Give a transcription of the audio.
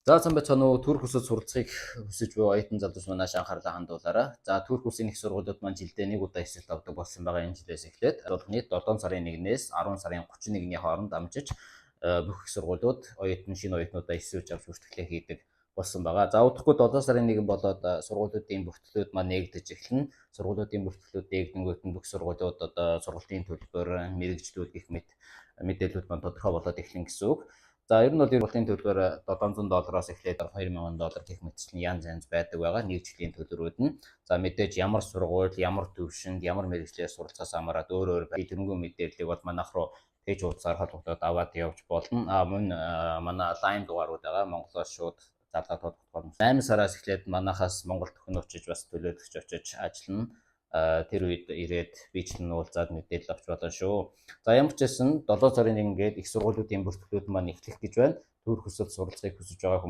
За сайн байцгаана уу? Түрк улсад суралцахыг хүсэж буй оюутан залуус манайш анхаарлаа хандуулаарай. За Түрк улсын их сургуулиуд маань жилдээ нэг удаа эсэлт авдаг болсон байгаа энэ жилээс эхлээд болгоны 7 сарын 1-ээс 10 сарын 31-ний хооронд амжиж бүх их сургуулиуд шинэ оюутнуудаа эсвэж авч бүртгэлээ хийдэг болсон байгаа. За удахгүй 7 сарын 1 болоод сургуулиудын бүртгэлүүд маань нээгдэж эхэлнэ. Сургуулиудын бүртгэлүүд нээгдэнгүүт нь бүх сургуулиуд одоо сургалтын төлбөр, мэрэгжлүүд гэх мэт мэдээлэлүүд маань тодорхой болоод эхлэн гэсэн үг. За ер нь бол сургалтын төлбөр $700-оос эхлээд $2,000 гэх мэтчлийн янз янз байдаг байгаа нэг жилийн төлбөрүүд нь. За мэдээж ямар сургууль, ямар төвшөнд, ямар мэрэгчлээс суралцахаас хамаарат өөр өөр тэрнгүү мэдээллийг бол манайх руу пэйж хуудасаар холбогдоод аваад явж болно. Мөн манай лайн дугаарууд байгаа. Монголоос шууд залгаад холбогдох болно. 8 сараас эхлээд манайхаас Монголд өхөн очиж бас төлөөлөгч очиж ажиллана. Тэр үед ирээд бичлэн уулзаад мэдээлэл авч болно шүү. За ямар ч байсан 7 сарын 1 гээд их сургуулиудын бүртгэлүүд маань эхлэх гэж байна. Түүх өсөлт суралцахыг хүсэж байгаа